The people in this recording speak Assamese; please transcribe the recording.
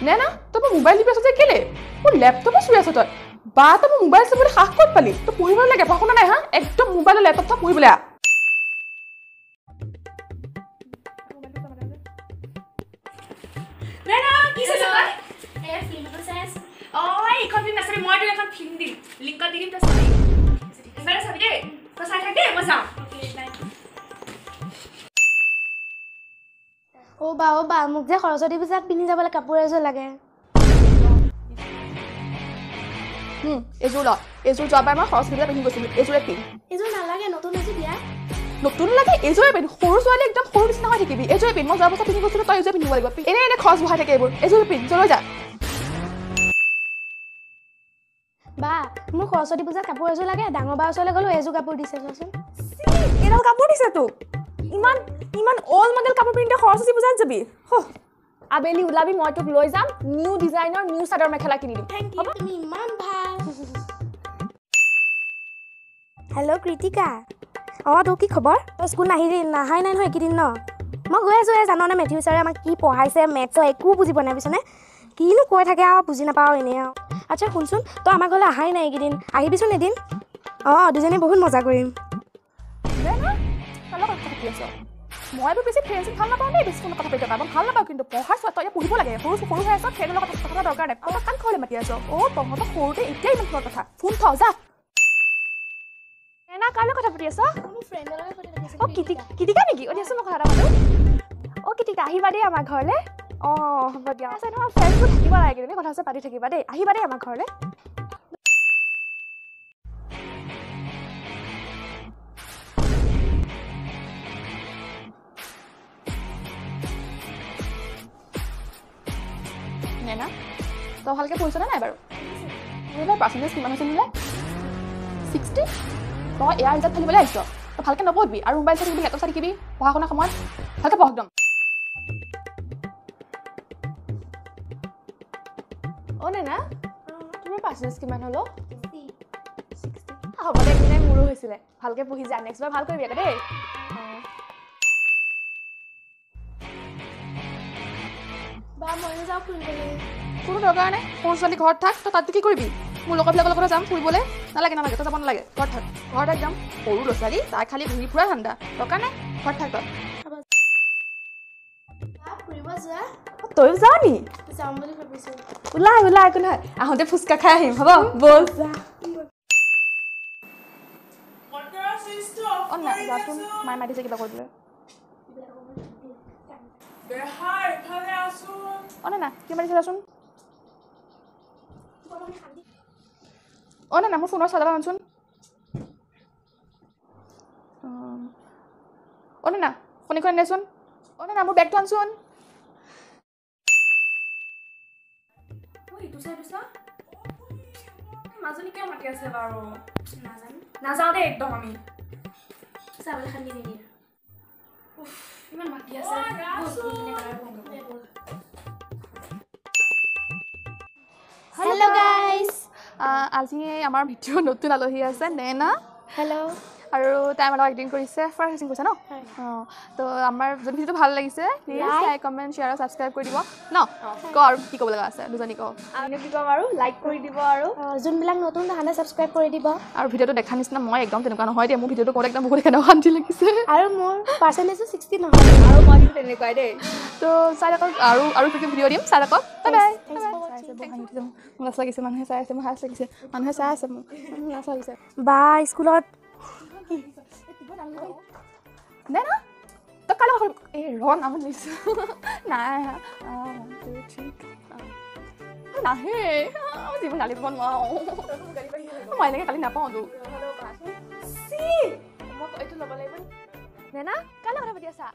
নে না তই মোৰ মোবাইল টিপি আছ যে কেলে মোৰ লেপটপে চুই আছ তই বা তই মোৰ মোবাইল চাবলৈ সাহ ক'ত পালি তই পঢ়িব লাগে পঢ়া শুনা নাই হা একদম মোবাইল লেপটপ থ পঢ়িবলৈ আ Nena, কি চাইছ তই? এই ফিল্মটো চাই আছো। এইখন ফিল্ম নাচাবি মই তোক এখন ফিল্ম দিম লিংকত দি দিম তই চাবি এবাৰ চাবি দেই তই চাই থাক দেই মই যাওঁ অ' বা মোক যে সৰস্বতী পূজাত পিন্ধি যাবলৈ কাপোৰ এযোৰ লাগে এযোৰ ল এযোৰ যোৱাবাৰ মই সৰস্বতী পূজা পিন্ধি গৈছিলোঁ এযোৰে পিন্ধ এযোৰ নালাগে নতুন এযোৰ দিয়া নতুন লাগে এযোৰে পিন্ধ সৰু ছোৱালী একদম সৰু নিচিনা হৈ থাকিবি এযোৰে পিন্ধ মই যোৱা বছৰ পিন্ধি গৈছিলোঁ তই এযোৰে পিন্ধিব লাগিব এনে খৰচ বহাই থাকে এইবোৰ এযোৰে পিন্ধ চলৈ যা বা মোক সৰস্বতী পূজাত কাপোৰ এযোৰ লাগে ডাঙৰ বাৰ ওচৰলৈ গ'লো এযোৰ কাপোৰ দিছে চোৱাচোন এইডাল কাপোৰ দিছে তোক ইমান ইমান অল মডেল কাপোৰ পিন্ধি সৰস্বতী পূজাত যাবি আবেলি ওলাবি মই তোক লৈ যাম নিউ ডিজাইনৰ নিউ চাদৰ মেখেলা কিনি দিম হ'ব তুমি ইমান ভাল হেল্ল' কৃতিকা তোৰ কি খবৰ তই স্কুল নাহাই নাই নহয় এইকেইদিন ন মই গৈ আছোঁ জাননে মেথিউ ছাৰে আমাক কি পঢ়াইছে মেথছৰ একো বুজি পোৱা নাই বুজিছনে কিনো কৈ থাকে আৰু বুজি নাপাওঁ এনেই আৰু আচ্ছা শুনচোন তই আমাৰ ঘৰলৈ অহাই নাই এইকেইদিন আহিবিচোন এদিন দুজনী বহুত মজা কৰিম মই বেছি ফ্ৰেণ্ডছ ভাল নাপাওঁ দেই বেছি কথা পাতি থকা ভাল নাপাওঁ কিন্তু পঢ়াৰ চোৱা তই পঢ়িব লাগে সৰু সৰু হৈ আছ ফ্ৰেণ্ডৰ লগত কথা দৰকাৰ নাই তই কাণ ঘৰলৈ মাতি আছ তহঁতক সৰুতে এতিয়াই ইমান তোমাৰ কথা ফোন থ যা এনা কাৰ লগত কথা পাতি আছ কৃতিকা নেকি দিয়াচোন মই কথা এটা পাতো কৃতিকা আহিবা দেই আমাৰ ঘৰলৈ হ'ব দিয়া আছে নহয় ফ্ৰেণ্ডবোৰ থাকিব লাগে তুমি কথা পাতি থাকিবা দেই আহিবা দেই আমাৰ ঘৰলৈ নেনা তই ভালকৈ পঢ়িছনে নাই বাৰু এইবাৰ পাৰ্চেণ্টেজ কিমান হৈছে বোলে 60 তই এয়াৰ ৰিজাল্ট খেলিবলৈ আহিছ তই ভালকৈ নপঢ়িবি আৰু মোবাইল চাই থাকিবি লেপটপ চাই থাকিবি পঢ়া শুনা সময়ত ভালকৈ পঢ় একদম নেনা তোমাৰ পাৰ্চেণ্টেজ কিমান হ'লো 60 হ'ব দে একো নাই মোৰো হৈছিলে ভালকৈ পঢ়ি যা নেক্সট বাৰ ভাল কৰিবি আকৌ দেই বা ময়ো যাওঁ ফুৰিবলৈ কোনো দৰকাৰ নাই সৰু ছোৱালী ঘৰত থাক তই তাততো কি কৰিবি মোৰ লগৰবিলাকৰ লগত যাম ফুৰিবলৈ নালাগে তই যাব নালাগে ঘৰত থাক ঘৰত একদম সৰু ল'ৰা ছোৱালী তাই খালি ঘূৰি ফুৰা ঠাণ্ডা দৰকাৰ নাই ঘৰত থাক তই ফুৰিব যোৱা তইও যাৱ নি যাম বুলি ভাবিছোঁ ওলাই একো নহয় আহোঁতে ফুচকা খাই আহিম হ'ব ব'ল যা নাই যাচোন মায়ে মাতিছে কিবা কৰিবলৈ না কি মাতিছে যাচোন না মোৰ ফোনৰ চাৰ্জাৰ আনচোন না ফোনখন আনিলেচোন না মোৰ বেগটো আনচোন মাজনী কিয় মাতি আছে বাৰু নাযাওঁ দেই একদম আমি চাবলৈ খালি নিদিয়ে ইমান মাতি আছে হেল্ল' গাইজ আজি আমাৰ ভিডিঅ' নতুন আলহী আছে নেনা হেল্ল' আৰু তাই আমাৰ লগত এক্টিং কৰিছে ফাৰ্ষ্ট এক্টিং কৰিছে ন তো আমাৰ যদি ভিডিঅ'টো ভাল লাগিছে প্লিজ লাইক কমেণ্ট শ্বেয়াৰ আৰু ছাবস্ক্ৰাইব কৰি দিব ন ক আৰু কি ক'ব লগা আছে দুজনী কওঁ আমি কি ক'ম আৰু লাইক কৰি দিব আৰু যোনবিলাক নতুন তাহাঁতে ছাবস্ক্ৰাইব কৰি দিব আৰু ভিডিঅ'টো দেখা নিচিনা মই একদম তেনেকুৱা নহয় দেই মোৰ ভিডিঅ'টো কৰোঁতে একদম বহুত একেবাৰে শান্তি লাগিছে আৰু মোৰ পাৰ্চেণ্টেজো 60 নহয় আৰু মই কিন্তু তেনেকুৱাই দেই তো চাই থাকক আৰু ভিডিঅ' দিম চাই থাকক বাই বাই লাজ লাগিছে মানুহে চাই আছে মোৰ হাস লাগিছে মানুহে চাই আছে মোৰ লাজ লাগিছে বা স্কুলত নে না তই কালি কথা এই ৰন আমি লিখিছো নাই নাহে জীৱন গালি দিব নোৱাৰো মই এনেকৈ কালি নাপাওঁ তোক মই এইটো ল'ব লাগিব নে না কালি কথা পাতি আছা